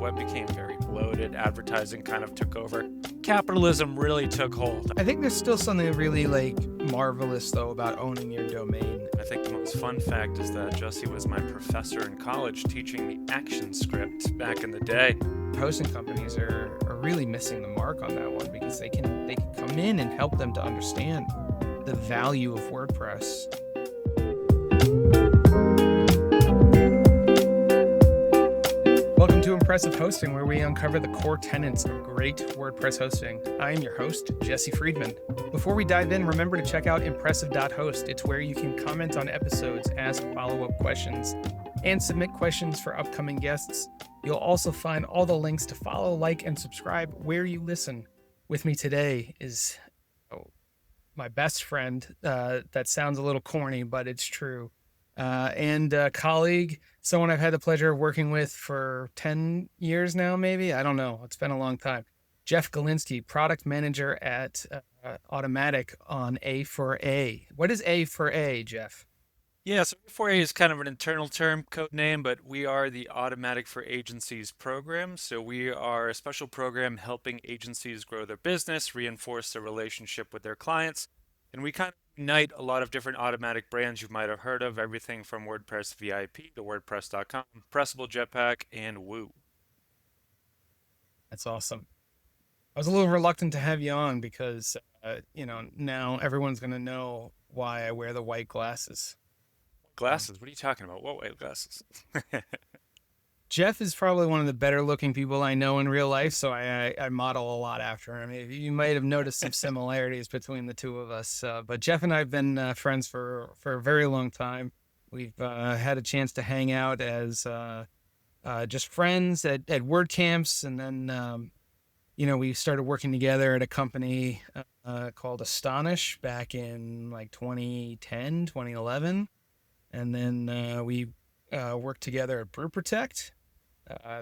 web became very bloated, advertising kind of took over. Capitalism really took hold. I think there's still something really marvelous though about owning your domain. I think the most fun fact is that Jesse was my professor in college teaching the action script back in the day. Hosting companies are really missing the mark on that one because they can come in and help them to understand the value of WordPress. Welcome to Impressive Hosting, where we uncover the core tenets of great WordPress hosting. I am your host, Jesse Friedman. Before we dive in, remember to check out impressive.host. It's where you can comment on episodes, ask follow-up questions, and submit questions for upcoming guests. You'll also find all the links to follow, like, and subscribe where you listen. With me today is my best friend. That sounds a little corny, but it's true. And a colleague, someone I've had the pleasure of working with for 10 years now, maybe. I don't know. It's been a long time. Jeff Golenski, product manager at Automattic on A4A. What is A4A, Jeff? Yeah, so A4A is kind of an internal term, code name, but we are the Automattic for Agencies program. So we are a special program helping agencies grow their business, reinforce their relationship with their clients. And we kind of unite a lot of different Automattic brands you might have heard of, everything from WordPress VIP to WordPress.com, Pressable Jetpack, and Woo. That's awesome. I was a little reluctant to have you on because, now everyone's going to know why I wear the white glasses. Glasses? What are you talking about? What white glasses? Jeff is probably one of the better looking people I know in real life, so I model a lot after him. You might have noticed some similarities between the two of us, but Jeff and I have been friends for a very long time. We've had a chance to hang out as just friends at WordCamps, and then, we started working together at a company called Astonish back in 2010, 2011. And then we worked together at Brew Protect,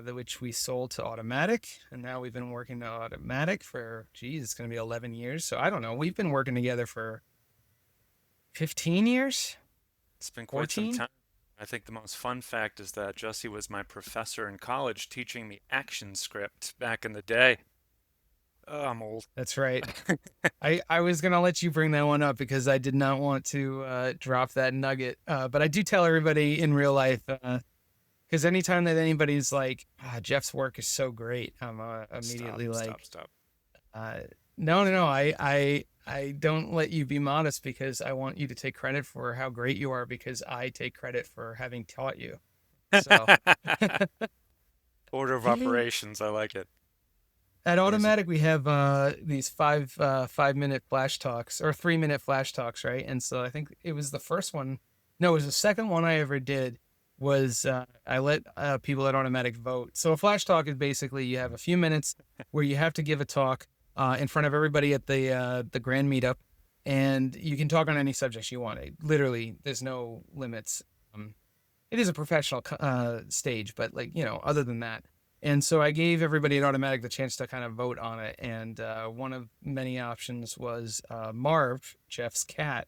which we sold to Automattic. And now we've been working to Automattic for, it's going to be 11 years. So I don't know. We've been working together for 15 years? It's been quite 14? some time. I think the most fun fact is that Jesse was my professor in college teaching the action script back in the day. Oh, I'm old. That's right. I was going to let you bring that one up because I did not want to drop that nugget. But I do tell everybody in real life, because anytime that anybody's like, Jeff's work is so great, I'm immediately Stop. No. I don't let you be modest because I want you to take credit for how great you are because I take credit for having taught you. So Order of operations. I like it. At Automattic, we have these 5-minute flash talks or 3-minute flash talks, right? And so I think it was the first one. No, it was the second one I ever did. Was I let people at Automattic vote. So a flash talk is basically you have a few minutes where you have to give a talk in front of everybody at the grand meetup, and you can talk on any subjects you want. Literally, there's no limits. It is a professional stage, but other than that. And so I gave everybody at Automattic the chance to kind of vote on it. And one of many options was Marv, Jeff's cat.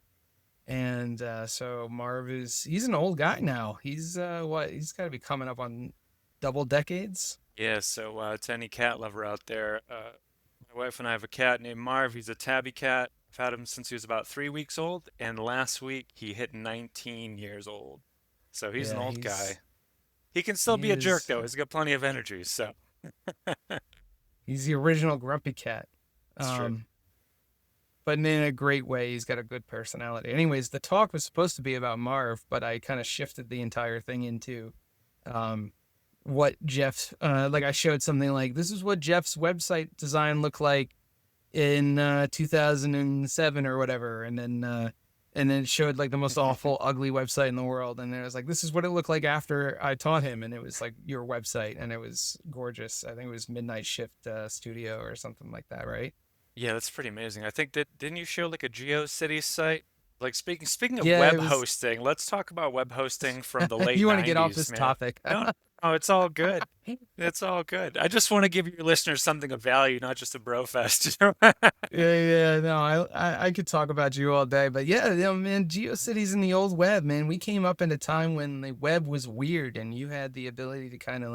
And so Marv he's an old guy now. He's he's got to be coming up on double decades. Yeah, so to any cat lover out there, my wife and I have a cat named Marv. He's a tabby cat. I've had him since he was about 3 weeks old. And last week he hit 19 years old. So he's an old guy. He can still be a jerk, though. He's got plenty of energy, so. He's the original grumpy cat. That's true. But in a great way. He's got a good personality. Anyways, the talk was supposed to be about Marv, but I kind of shifted the entire thing into what Jeff's, I showed something like, this is what Jeff's website design looked like in 2007 or whatever. And then it showed the most awful, ugly website in the world. And then it was like, this is what it looked like after I taught him. And it was like your website. And it was gorgeous. I think it was Midnight Shift Studio or something like that, right? Yeah, that's pretty amazing. I think didn't you show a GeoCities site? Speaking of hosting, let's talk about web hosting from the late You want 90s, to get off this man. topic. No, it's all good. It's all good. I just want to give your listeners something of value, not just a bro fest. Yeah. No, I could talk about you all day, but yeah, man, GeoCities in the old web, man. We came up in a time when the web was weird, and you had the ability to kind of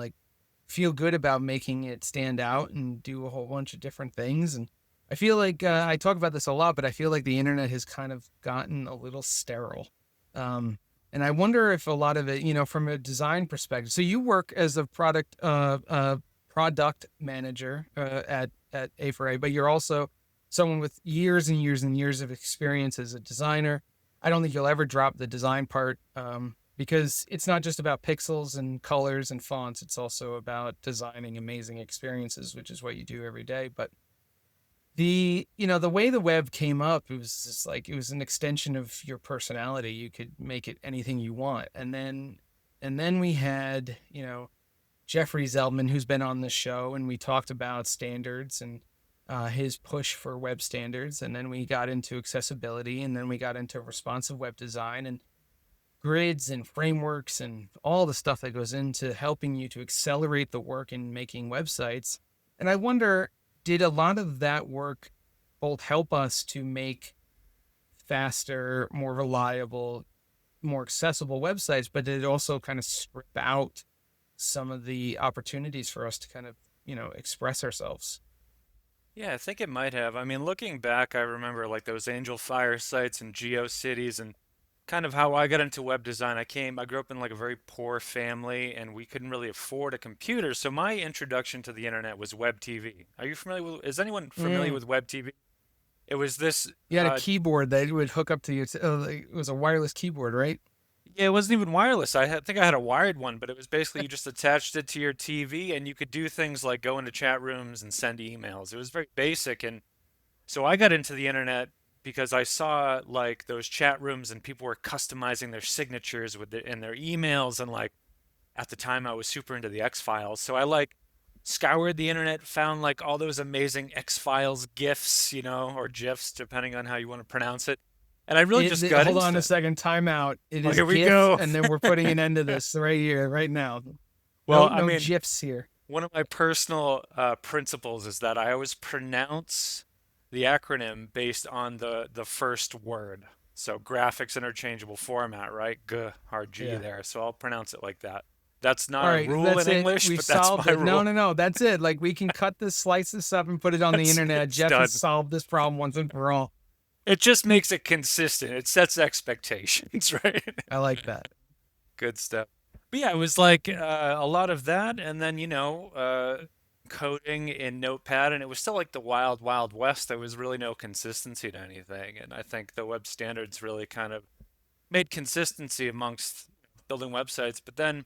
feel good about making it stand out and do a whole bunch of different things. And I feel like I talk about this a lot, but I feel like the internet has kind of gotten a little sterile. Um, and I wonder if a lot of it, from a design perspective. So you work as a product manager at A4A, but you're also someone with years and years and years of experience as a designer. I don't think you'll ever drop the design part, because it's not just about pixels and colors and fonts. It's also about designing amazing experiences, which is what you do every day. But the way the web came up, it was just like it was an extension of your personality. You could make it anything you want. And then we had, Jeffrey Zeldman, who's been on the show, and we talked about standards and his push for web standards. And then we got into accessibility, and then we got into responsive web design and grids and frameworks and all the stuff that goes into helping you to accelerate the work in making websites. And I wonder, did a lot of that work both help us to make faster, more reliable, more accessible websites, but did it also kind of strip out some of the opportunities for us to kind of, express ourselves? Yeah, I think it might have. I mean, looking back, I remember like those Angel Fire sites and GeoCities and kind of how I got into web design. I grew up in like a very poor family and we couldn't really afford a computer. So my introduction to the internet was web TV. Is anyone familiar Mm. with web TV? It was this, You had a keyboard that would hook up to you. It was a wireless keyboard, right? yeah, it wasn't even wireless. Think I had a wired one, but it was basically you just attached it to your TV and you could do things like go into chat rooms and send emails. It was very basic. And so I got into the internet because I saw like those chat rooms and people were customizing their signatures in their emails, and like at the time I was super into the X Files. So I like scoured the internet, found like all those amazing X Files GIFs, or GIFs depending on how you want to pronounce it. And I really just got Hold on into a it. second, time out. It Oh, is here we GIF, go. and then we're putting an end to this right here, right now. No, Well, I no mean, GIFs here. one of my personal principles is that I always pronounce the acronym based on the first word. So graphics interchangeable format, right? G, hard G Yeah. there. So I'll pronounce it like that. That's All not a right, rule that's in it. English, We've but that's solved my it. No, rule. no, no. That's it. Like we can cut this, slice this up, and put it on the internet. It's Jeff has done. solved this problem once and for all. It just makes it consistent. It sets expectations, right? I like that. Good stuff. But yeah, it was like a lot of that, and then coding in Notepad, and it was still like the wild, wild west. There was really no consistency to anything, and I think the web standards really kind of made consistency amongst building websites. But then,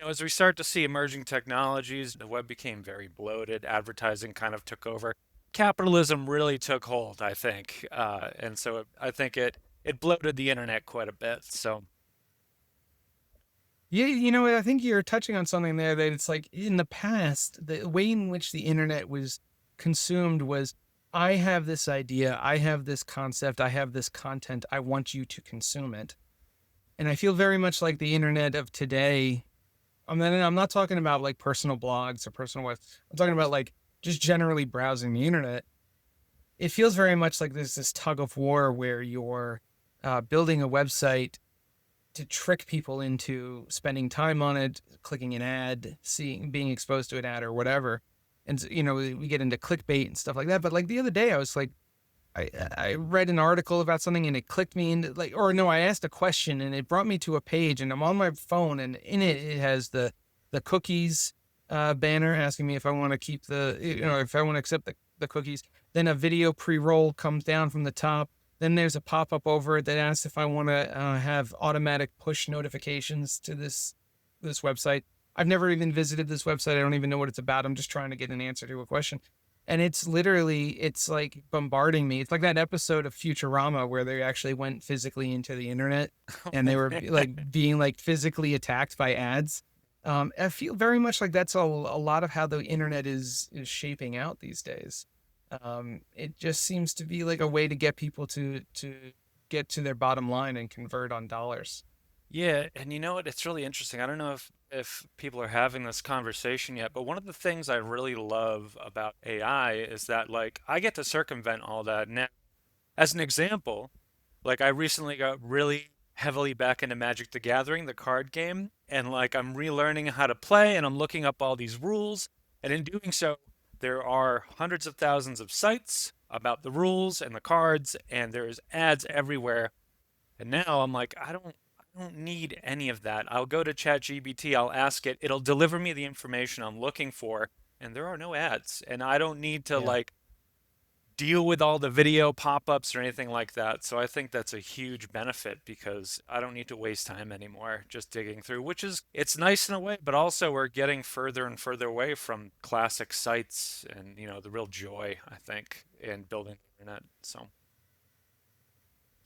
as we start to see emerging technologies, the web became very bloated. Advertising kind of took over. Capitalism really took hold, I think, and so I think it bloated the internet quite a bit. So. Yeah, I think you're touching on something there that it's like in the past, the way in which the internet was consumed was, I have this idea, I have this concept, I have this content, I want you to consume it. And I feel very much like the internet of today. I'm not talking about like personal blogs or personal web. I'm talking about like just generally browsing the internet. It feels very much like there's this tug of war where you're building a website to trick people into spending time on it, clicking an ad, being exposed to an ad or whatever. And we get into clickbait and stuff like that. But like the other day, I was like, I read an article about something and it clicked me into like, or no, I asked a question and it brought me to a page, and I'm on my phone, and in it has the cookies banner asking me if I want to keep if I want to accept the cookies. Then a video pre-roll comes down from the top. Then there's a pop-up over it that asks if I want to have automatic push notifications to this website. I've never even visited this website. I don't even know what it's about. I'm just trying to get an answer to a question. And it's like bombarding me. It's like that episode of Futurama where they actually went physically into the internet and they were like being like physically attacked by ads. I feel very much like that's a lot of how the internet is shaping out these days. It just seems to be like a way to get people to get to their bottom line and convert on dollars. Yeah, and you know what? It's really interesting. I don't know if people are having this conversation yet, but one of the things I really love about AI is that like I get to circumvent all that. Now, as an example, like I recently got really heavily back into Magic the Gathering, the card game, and like I'm relearning how to play and I'm looking up all these rules. And in doing so, there are hundreds of thousands of sites about the rules and the cards, and there's ads everywhere. And now I'm like, I don't need any of that. I'll go to ChatGPT, I'll ask it, it'll deliver me the information I'm looking for, and there are no ads. And I don't need to Yeah. like deal with all the video pop-ups or anything like that. So I think that's a huge benefit because I don't need to waste time anymore just digging through, which is it's nice in a way, but also we're getting further and further away from classic sites and, the real joy, I think, in building the internet. So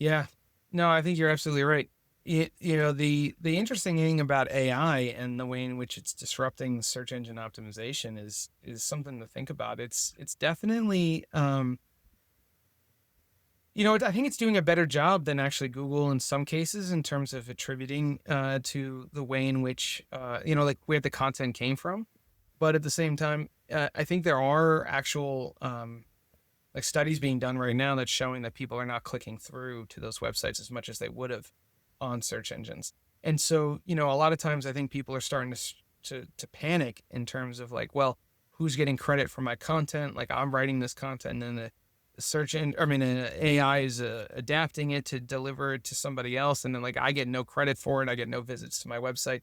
Yeah. No, I think you're absolutely right. The interesting thing about AI and the way in which it's disrupting search engine optimization is something to think about. It's definitely I think it's doing a better job than actually Google in some cases in terms of attributing to the way in which like where the content came from. But at the same time, I think there are actual like studies being done right now that's showing that people are not clicking through to those websites as much as they would have on search engines. And so, a lot of times I think people are starting to panic in terms of like, well, who's getting credit for my content? Like I'm writing this content and the search and I mean AI is adapting it to deliver it to somebody else, and then like I get no credit for it. I get no visits to my website.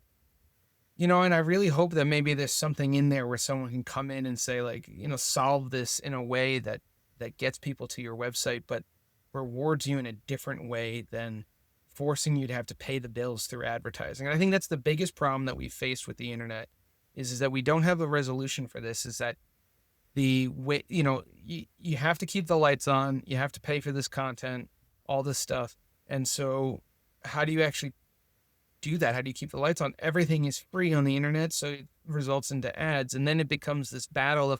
And I really hope that maybe there's something in there where someone can come in and say like, solve this in a way that gets people to your website, but rewards you in a different way than forcing you to have to pay the bills through advertising. And I think that's the biggest problem that we faced with the internet is that we don't have a resolution for this. Is that the way, you have to keep the lights on, you have to pay for this content, all this stuff. And so how do you actually do that? How do you keep the lights on? Everything is free on the internet, so it results into ads, and then it becomes this battle of,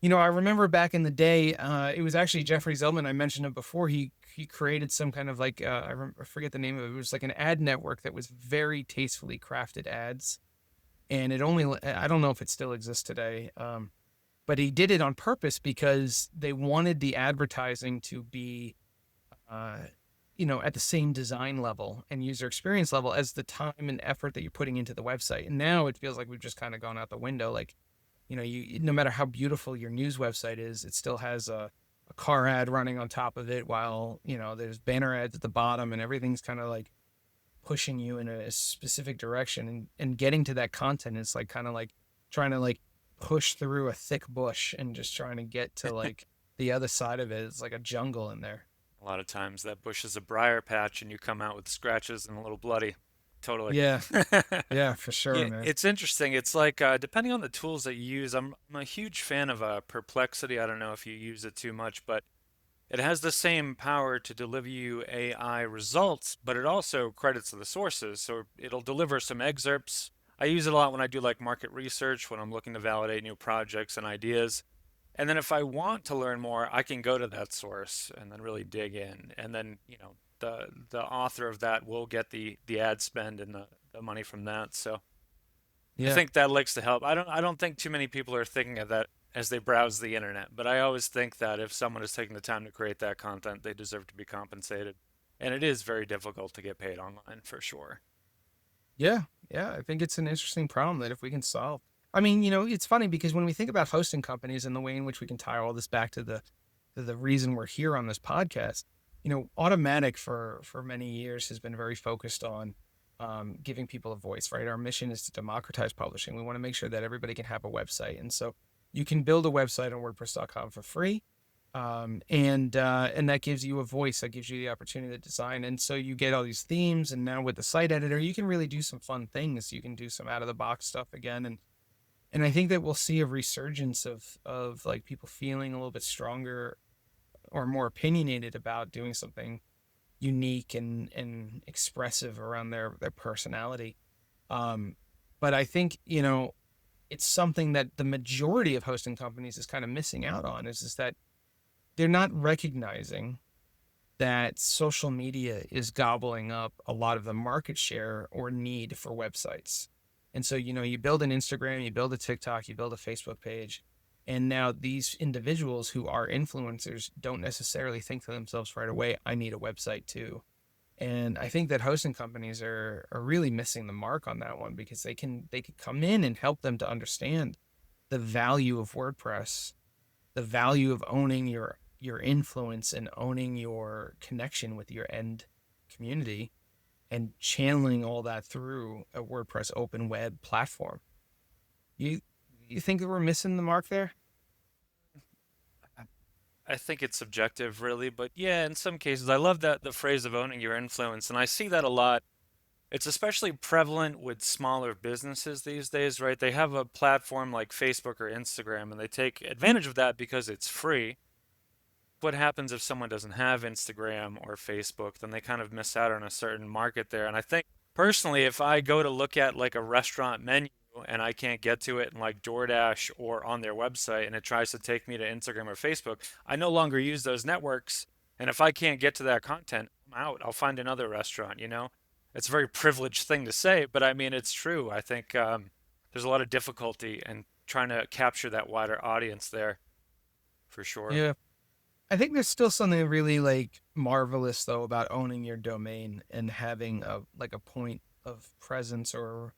I remember back in the day, it was actually Jeffrey Zellman. I mentioned it before. He created some kind of like I forget the name of it. It was like an ad network that was very tastefully crafted ads, and it only I don't know if it still exists today. But he did it on purpose because they wanted the advertising to be uh, at the same design level and user experience level as the time and effort that you're putting into the website. And now it feels like we've just kind of gone out the window. Like, you no matter how beautiful your news website is, it still has a car ad running on top of it while, there's banner ads at the bottom and everything's kind of like pushing you in a specific direction. And getting to that content is like kind of like trying to like push through a thick bush and just trying to get to like the other side of it. It's like a jungle in there. a lot of times that bush is a briar patch and you come out with scratches and a little bloody. Totally. Yeah. Yeah, for sure, Yeah, man. it's interesting. It's like depending on the tools that you use, I'm a huge fan of Perplexity. I don't know if you use it too much, but it has the same power to deliver you AI results, but it also credits the sources. So it'll deliver some excerpts. I use it a lot when I do like market research, when I'm looking to validate new projects and ideas. And then if I want to learn more, I can go to that source and then really dig in. And then, the author of that will get the ad spend and the money from that. So I Yeah. think that likes to help. I don't think too many people are thinking of that as they browse the internet, but I always think that if someone is taking the time to create that content, they deserve to be compensated. And it is very difficult to get paid online for sure. Yeah. Yeah. I think it's an interesting problem that if we can solve. I mean, it's funny because when we think about hosting companies and the way in which we can tie all this back to the reason we're here on this podcast, Automatic for many years has been very focused on giving people a voice, right? Our mission is to democratize publishing. We want to make sure that everybody can have a website. And so you can build a website on WordPress.com for free. And that gives you a voice, that gives you the opportunity to design. And so you get all these themes. And now with the site editor, you can really do some fun things. You can do some out of the box stuff again. And I think that we'll see a resurgence of like people feeling a little bit stronger or more opinionated about doing something unique and expressive around their personality. Um, but I think, it's something that the majority of hosting companies is kind of missing out on is that they're not recognizing that social media is gobbling up a lot of the market share or need for websites. And so, you build an Instagram, you build a TikTok, you build a Facebook page, and now these individuals who are influencers don't necessarily think to themselves right away, I need a website too. And I think that hosting companies are really missing the mark on that one because they can come in and help them to understand the value of WordPress, the value of owning your influence and owning your connection with your end community and channeling all that through a WordPress open web platform. You you think that we're missing the mark there? I think it's subjective, really, but yeah, in some cases, I love that the phrase of owning your influence, and I see that a lot. It's especially prevalent with smaller businesses these days, right? They have a platform like Facebook or Instagram, and they take advantage of that because it's free. What happens if someone doesn't have Instagram or Facebook? Then they kind of miss out on a certain market there. And I think personally, if I go to look at like a restaurant menu and I can't get to it in like DoorDash or on their website and it tries to take me to Instagram or Facebook, I no longer use those networks. And if I can't get to that content, I'm out. I'll find another restaurant, you know? It's a very privileged thing to say, but I mean, it's true. I think there's a lot of difficulty in trying to capture that wider audience there for sure. Yeah. I think there's still something really like marvelous though about owning your domain and having a like a point of presence or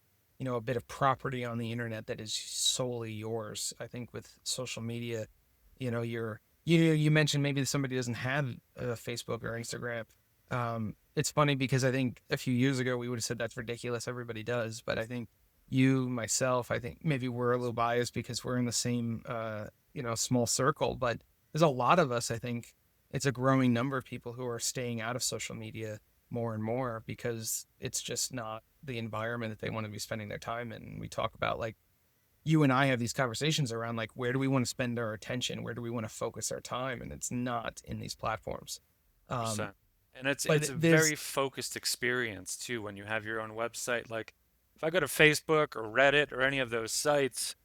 a bit of property on the internet that is solely yours. I think with social media, you mentioned maybe somebody doesn't have Facebook or Instagram. It's funny because I think a few years ago we would have said that's ridiculous. Everybody does, but I think you, myself, I think maybe we're a little biased because we're in the same small circle, but there's a lot of us, I think it's a growing number of people who are staying out of social media more and more because it's just not the environment that they want to be spending their time in. We talk about like you and I have these conversations around like where do we want to spend our attention? Where do we want to focus our time? And it's not in these platforms. Um, 100%. And it's but a there's very focused experience too when you have your own website. Like if I go to Facebook or Reddit or any of those sites,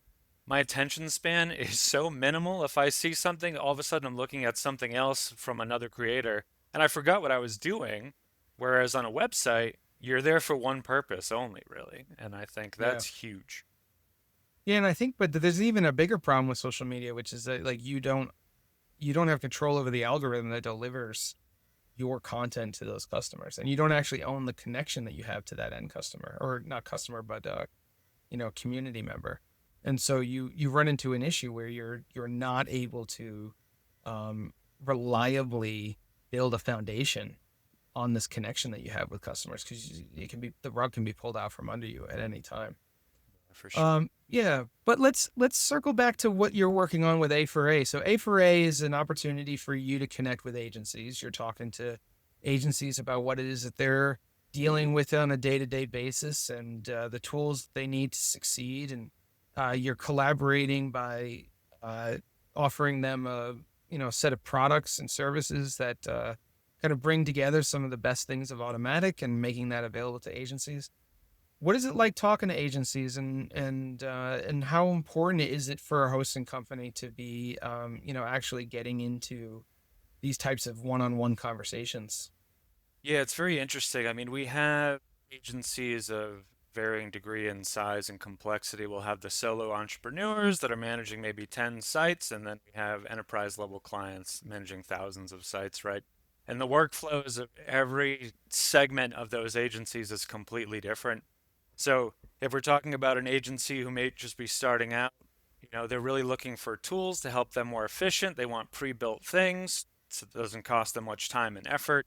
my attention span is so minimal. If I see something, all of a sudden I'm looking at something else from another creator and I forgot what I was doing. Whereas on a website, you're there for one purpose only, really. And I think yeah. that's huge. Yeah, and I think but there's even a bigger problem with social media, which is that like you don't have control over the algorithm that delivers your content to those customers and you don't actually own the connection that you have to that end customer or not customer but community member. And so you run into an issue where you're not able to reliably build a foundation on this connection that you have with customers because it can be the rug can be pulled out from under you at any time. For sure. Yeah, but let's circle back to what you're working on with A4A. So A4A is an opportunity for you to connect with agencies. You're talking to agencies about what it is that they're dealing with on a day-to-day basis and the tools that they need to succeed. And you're collaborating by uh, offering them a set of products and services that kind of bring together some of the best things of Automattic and making that available to agencies. What is it like talking to agencies and how important is it for a hosting company to be actually getting into these types of one-on-one conversations? Yeah, it's very interesting. I mean, we have agencies of varying degree in size and complexity. We'll have the solo entrepreneurs that are managing maybe 10 sites, and then we have enterprise level clients managing thousands of sites, right? And the workflows of every segment of those agencies is completely different. So if we're talking about an agency who may just be starting out, they're really looking for tools to help them more efficient. They want pre-built things so it doesn't cost them much time and effort.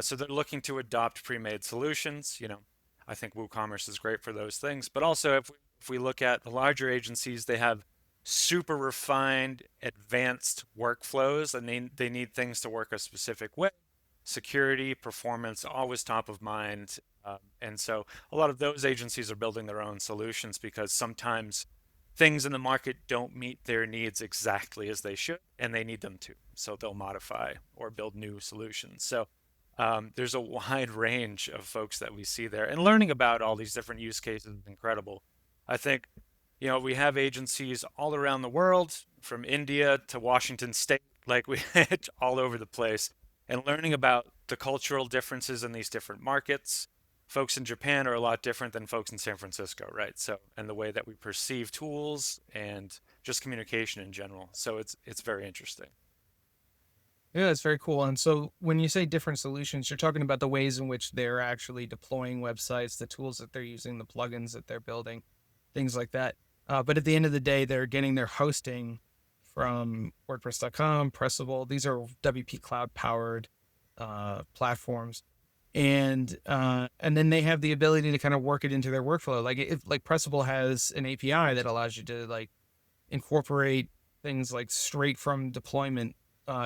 So they're looking to adopt pre-made solutions. I think WooCommerce is great for those things. But also, if we look at the larger agencies, they have super refined, advanced workflows, and they need things to work a specific way. Security, performance, always top of mind. And so a lot of those agencies are building their own solutions because sometimes things in the market don't meet their needs exactly as they should, and they need them to. So they'll modify or build new solutions. So there's a wide range of folks that we see there, and learning about all these different use cases is incredible. I think, we have agencies all around the world, from India to Washington State, like we had all over the place, and learning about the cultural differences in these different markets. Folks in Japan are a lot different than folks in San Francisco, right? So, and the way that we perceive tools and just communication in general. So it's very interesting. Yeah, that's very cool. And so when you say different solutions, you're talking about the ways in which they're actually deploying websites, the tools that they're using, the plugins that they're building, things like that. But at the end of the day, they're getting their hosting from WordPress.com, Pressable. These are WP Cloud powered platforms, and then they have the ability to kind of work it into their workflow. Like Pressable has an API that allows you to like incorporate things like straight from deployment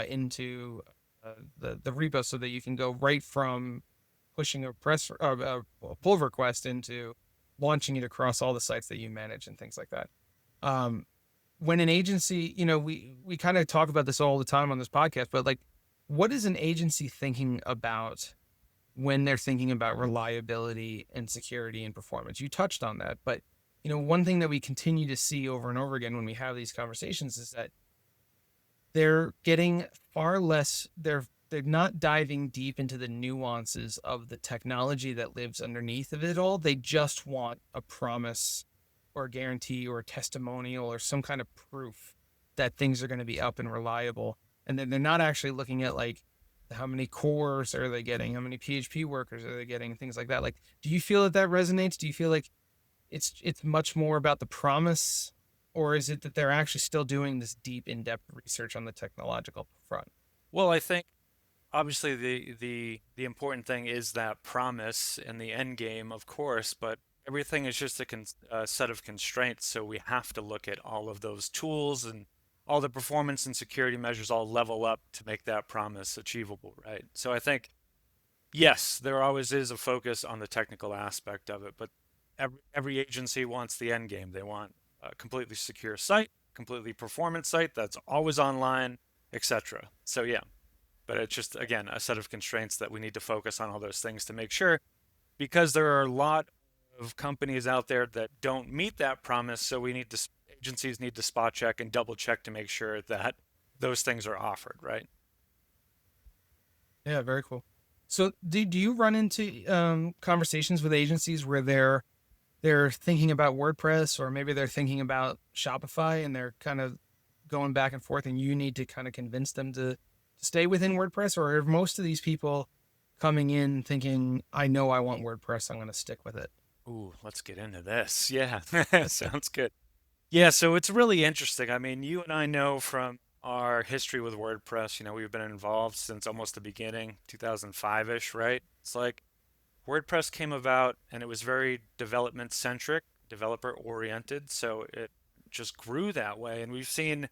into the repo, so that you can go right from pushing a pull request into launching it across all the sites that you manage and things like that. Um, when an agency, we kind of talk about this all the time on this podcast, but like, what is an agency thinking about when they're thinking about reliability and security and performance? You touched on that, but one thing that we continue to see over and over again when we have these conversations is that they're getting far less they're not diving deep into the nuances of the technology that lives underneath of it all. They just want a promise or a guarantee or a testimonial or some kind of proof that things are going to be up and reliable. And then they're not actually looking at like how many cores are they getting, how many PHP workers are they getting, things like that. Like, do you feel that that resonates? Do you feel like it's much more about the promise, or is it that they're actually still doing this deep in-depth research on the technological front? Well, I think obviously the important thing is that promise and the end game, of course, but everything is just a set of constraints. So we have to look at all of those tools and all the performance and security measures all level up to make that promise achievable, right? So I think yes, there always is a focus on the technical aspect of it, but every agency wants the end game. They want a completely secure site, completely performance site that's always online, etc. So yeah, but it's just again a set of constraints that we need to focus on all those things to make sure, because there are a lot of companies out there that don't meet that promise. So agencies need to spot check and double check to make sure that those things are offered, right? Yeah, very cool. So do you run into conversations with agencies where they're thinking about WordPress, or maybe they're thinking about Shopify, and they're kind of going back and forth, and you need to kind of convince them to stay within WordPress? Or are most of these people coming in thinking, I know I want WordPress, I'm going to stick with it? Ooh, let's get into this. Yeah, sounds good. Yeah, so it's really interesting. I mean, you and I know from our history with WordPress, we've been involved since almost the beginning, 2005-ish, right? It's like WordPress came about and it was very development centric, developer oriented, so it just grew that way. And we've seen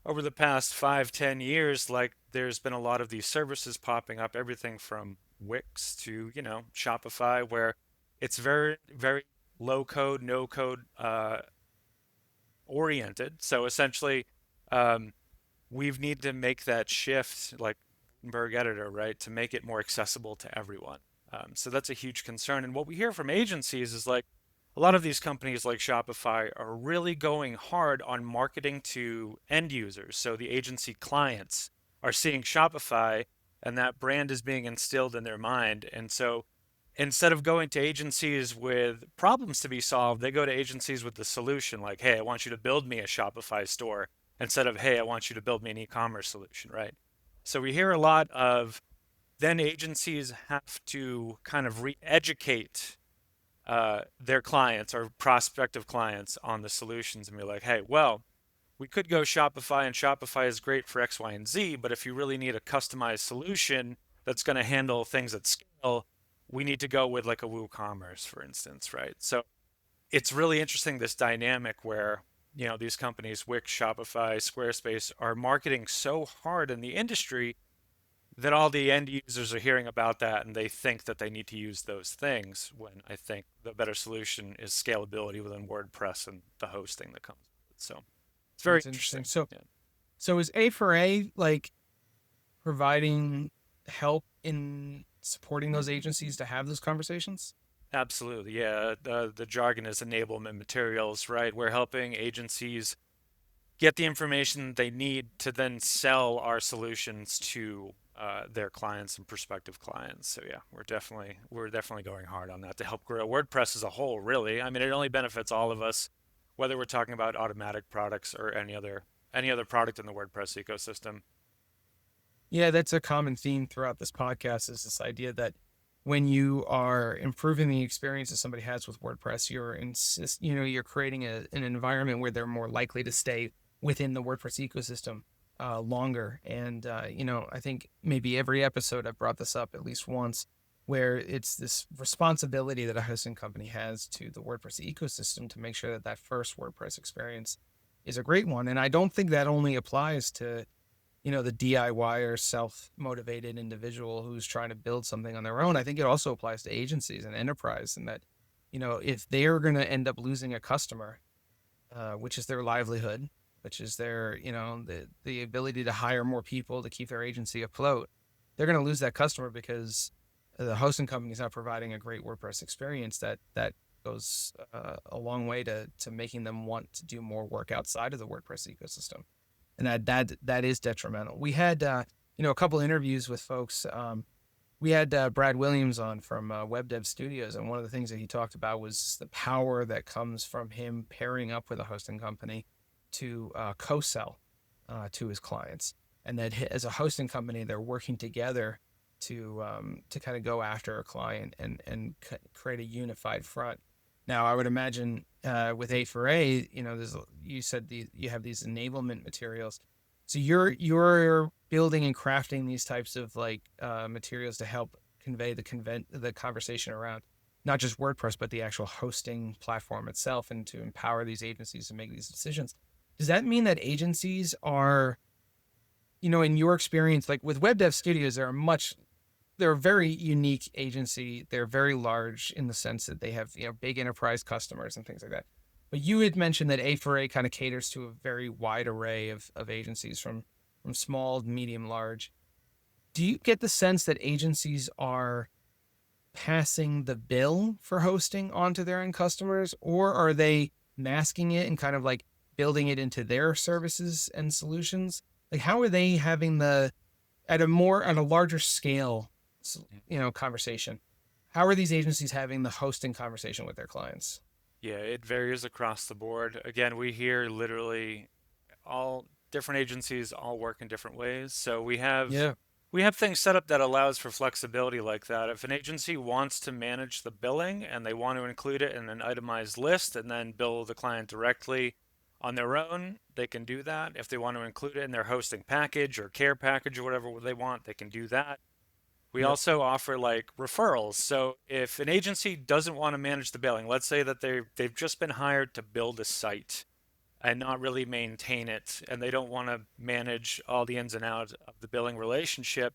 over the past 5, 10 years, like there's been a lot of these services popping up, everything from Wix to, Shopify, where it's very, very low code, no code oriented. So essentially, um, we've need to make that shift, like Gutenberg editor, right, to make it more accessible to everyone. So that's a huge concern. And what we hear from agencies is like a lot of these companies like Shopify are really going hard on marketing to end users. So the agency clients are seeing Shopify and that brand is being instilled in their mind. And so instead of going to agencies with problems to be solved, they go to agencies with the solution, like, hey, I want you to build me a Shopify store, instead of, hey, I want you to build me an e-commerce solution, right? So we hear a lot of then agencies have to kind of re-educate their clients or prospective clients on the solutions and be like, hey, well, we could go Shopify, and Shopify is great for X, Y, and Z, but if you really need a customized solution that's going to handle things at scale, we need to go with like a WooCommerce, for instance, right? So it's really interesting, this dynamic where, these companies, Wix, Shopify, Squarespace, are marketing so hard in the industry that all the end users are hearing about that and they think that they need to use those things, when I think the better solution is scalability within WordPress and the hosting that comes with it. So it's very That's interesting. interesting. So Yeah, so is A4A like providing help in supporting those agencies to have those conversations? absolutely. Yeah, the jargon is enablement materials, right? We're helping agencies get the information they need to then sell our solutions to their clients and prospective clients. So yeah, we're definitely going hard on that to help grow WordPress as a whole, really. I mean, it only benefits all of us, whether we're talking about Automattic products or any other product in the WordPress ecosystem. Yeah, that's a common theme throughout this podcast is this idea that when you are improving the experience that somebody has with WordPress, you're creating an environment where they're more likely to stay within the WordPress ecosystem longer. And I think maybe every episode I've brought this up at least once, where it's this responsibility that a hosting company has to the WordPress ecosystem to make sure that that first WordPress experience is a great one. And I don't think that only applies to the DIY or self-motivated individual who's trying to build something on their own. I think it also applies to agencies and enterprise, and that, if they're going to end up losing a customer, which is their livelihood, which is their, the ability to hire more people to keep their agency afloat, they're going to lose that customer because the hosting company is not providing a great WordPress experience that goes a long way to making them want to do more work outside of the WordPress ecosystem, and that is detrimental. We had a couple interviews with folks. We had Brad Williams on from Web Dev Studios, and one of the things that he talked about was the power that comes from him pairing up with a hosting company to co-sell to his clients, and that as a hosting company, they're working together to kind of go after a client and create a unified front. Now, I would imagine with A4A, you said you have these enablement materials, so you're building and crafting these types of materials to help convey the conversation around not just WordPress but the actual hosting platform itself, and to empower these agencies to make these decisions. Does that mean that agencies are, in your experience, like with Web Dev Studios, they're a very unique agency. They're very large in the sense that they have big enterprise customers and things like that. But you had mentioned that A4A kind of caters to a very wide array of agencies from small, medium, large. Do you get the sense that agencies are passing the bill for hosting onto their end customers, or are they masking it and kind of like building it into their services and solutions? Like, how are they having at a larger scale, conversation? How are these agencies having the hosting conversation with their clients? Yeah, it varies across the board. Again, we hear literally all different agencies all work in different ways. So Yeah. we have things set up that allows for flexibility like that. If an agency wants to manage the billing and they want to include it in an itemized list and then bill the client directly on their own, they can do that. If they want to include it in their hosting package or care package or whatever they want, they can do that. We Yep. also offer like referrals. So if an agency doesn't want to manage the billing, let's say that they've just been hired to build a site and not really maintain it, and they don't want to manage all the ins and outs of the billing relationship,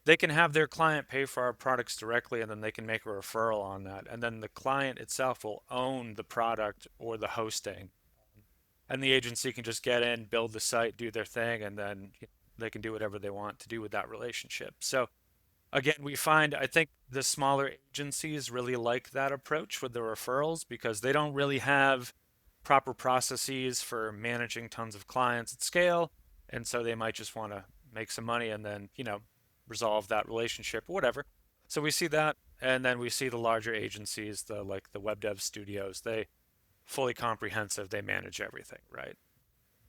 they can have their client pay for our products directly, and then they can make a referral on that. And then the client itself will own the product or the hosting. And the agency can just get in, build the site, do their thing, and then they can do whatever they want to do with that relationship. So again, we find I think the smaller agencies really like that approach with the referrals because they don't really have proper processes for managing tons of clients at scale. And so they might just want to make some money and then, resolve that relationship or whatever. So we see that. And then we see the larger agencies, the web dev studios, they fully comprehensive, they manage everything, right?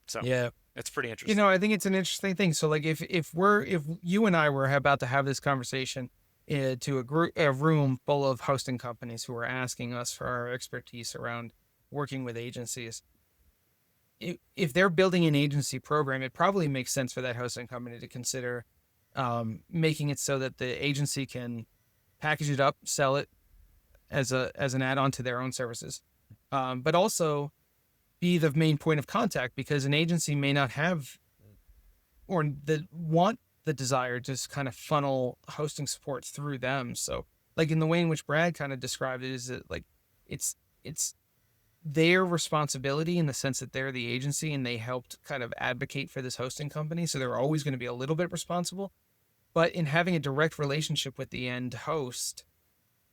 So Yeah. it's pretty interesting. I think it's an interesting thing. So, like, if you and I were about to have this conversation to a room full of hosting companies who are asking us for our expertise around working with agencies, if they're building an agency program, it probably makes sense for that hosting company to consider making it so that the agency can package it up, sell it as an add-on to their own services, but also be the main point of contact, because an agency may not have or want the desire to just kind of funnel hosting support through them. So, like in the way in which Brad kind of described it, is that like it's their responsibility in the sense that they're the agency and they helped kind of advocate for this hosting company, so they're always going to be a little bit responsible. But in having a direct relationship with the end host,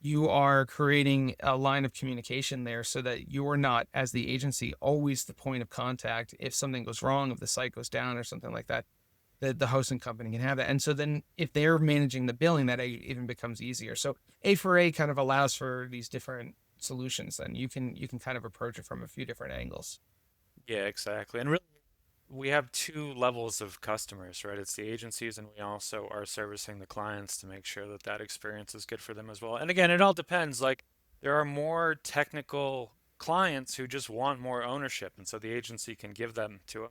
you are creating a line of communication there so that you're not, as the agency, always the point of contact. If something goes wrong, if the site goes down or something like that, the hosting company can have that. And so then if they're managing the billing, that even becomes easier. So A4A kind of allows for these different solutions, and you can kind of approach it from a few different angles. Yeah, exactly. And really we have two levels of customers, right? It's the agencies, and we also are servicing the clients to make sure that that experience is good for them as well. And again, it all depends. Like, there are more technical clients who just want more ownership, and so the agency can give them to them.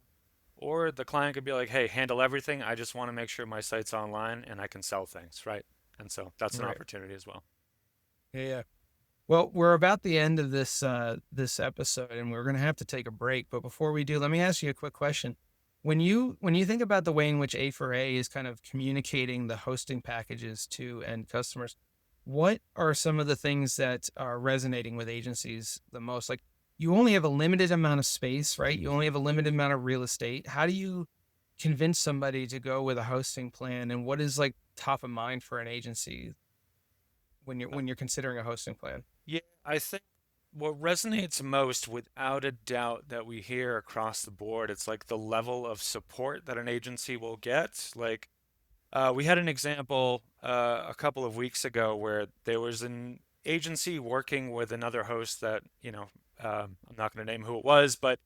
Or the client could be like, hey, handle everything. I just want to make sure my site's online and I can sell things, right? And so that's an Right. opportunity as well. Yeah. Yeah. Well, we're about the end of this episode, and we're going to have to take a break. But before we do, let me ask you a quick question. When you think about the way in which A4A is kind of communicating the hosting packages to end customers, what are some of the things that are resonating with agencies the most? Like, you only have a limited amount of space, right? You only have a limited amount of real estate. How do you convince somebody to go with a hosting plan, and what is like top of mind for an agency when you're considering a hosting plan? Yeah, I think what resonates most, without a doubt, that we hear across the board, it's like the level of support that an agency will get. Like, we had an example a couple of weeks ago where there was an agency working with another host that, I'm not going to name who it was, but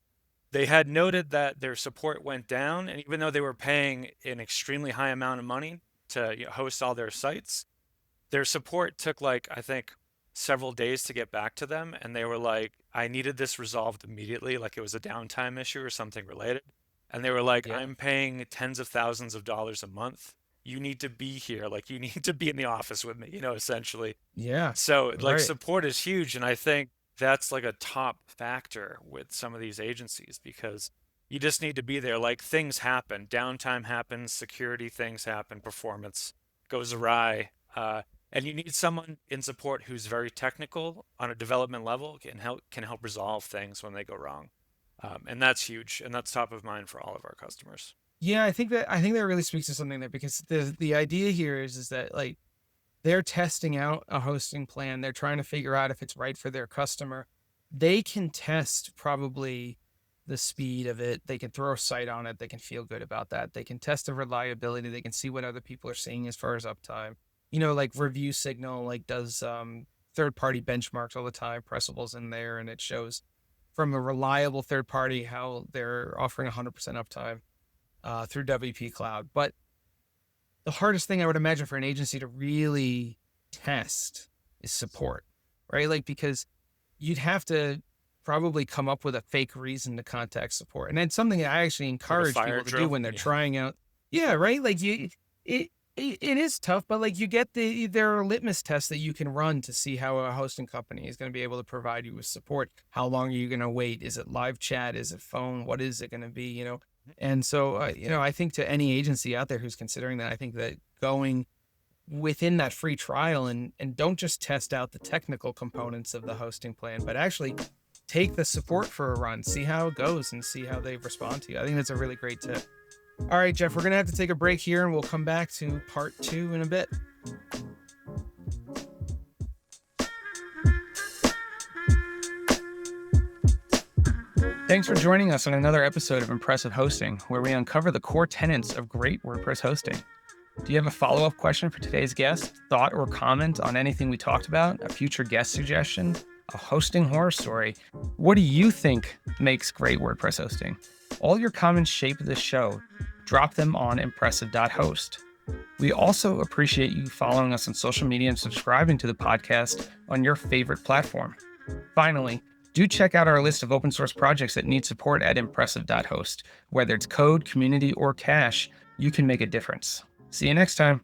they had noted that their support went down, and even though they were paying an extremely high amount of money to, host all their sites, their support took, like, I think several days to get back to them, and they were like, I needed this resolved immediately, like it was a downtime issue or something related. And they were like, Yeah. I'm paying tens of thousands of dollars a month. You need to be here. Like, you need to be in the office with me, essentially. Yeah. So, like, Right. support is huge, and I think that's like a top factor with some of these agencies because you just need to be there. Like, things happen, downtime happens, security things happen, performance goes awry. And you need someone in support who's very technical on a development level, can help resolve things when they go wrong. And that's huge, and that's top of mind for all of our customers. Yeah, I think that really speaks to something there, because the idea here is that, like, they're testing out a hosting plan. They're trying to figure out if it's right for their customer. They can test probably the speed of it. They can throw a site on it. They can feel good about that. They can test the reliability. They can see what other people are seeing as far as uptime. Like Review Signal, like, does third party benchmarks all the time. Pressable's in there, and it shows from a reliable third party how they're offering 100% uptime through WP Cloud. But the hardest thing I would imagine for an agency to really test is support, right? Like, because you'd have to probably come up with a fake reason to contact support. And that's something that I actually Like a encourage fire people to do drill. when they're Yeah. trying out. Yeah, right. Like, it, it is tough, but like, there are litmus tests that you can run to see how a hosting company is going to be able to provide you with support. How long are you going to wait? Is it live chat? Is it phone? What is it going to be? And so, I think to any agency out there who's considering that, I think that going within that free trial, and don't just test out the technical components of the hosting plan, but actually take the support for a run, see how it goes, and see how they respond to you. I think that's a really great tip. All right, Jeff, we're going to have to take a break here, and we'll come back to part 2 in a bit. Thanks for joining us on another episode of Impressive Hosting, where we uncover the core tenets of great WordPress hosting. Do you have a follow-up question for today's guest, thought or comment on anything we talked about, a future guest suggestion, a hosting horror story? What do you think makes great WordPress hosting? All your comments shape this show. Drop them on impressive.host. We also appreciate you following us on social media and subscribing to the podcast on your favorite platform. Finally, do check out our list of open source projects that need support at impressive.host. Whether it's code, community, or cache, you can make a difference. See you next time.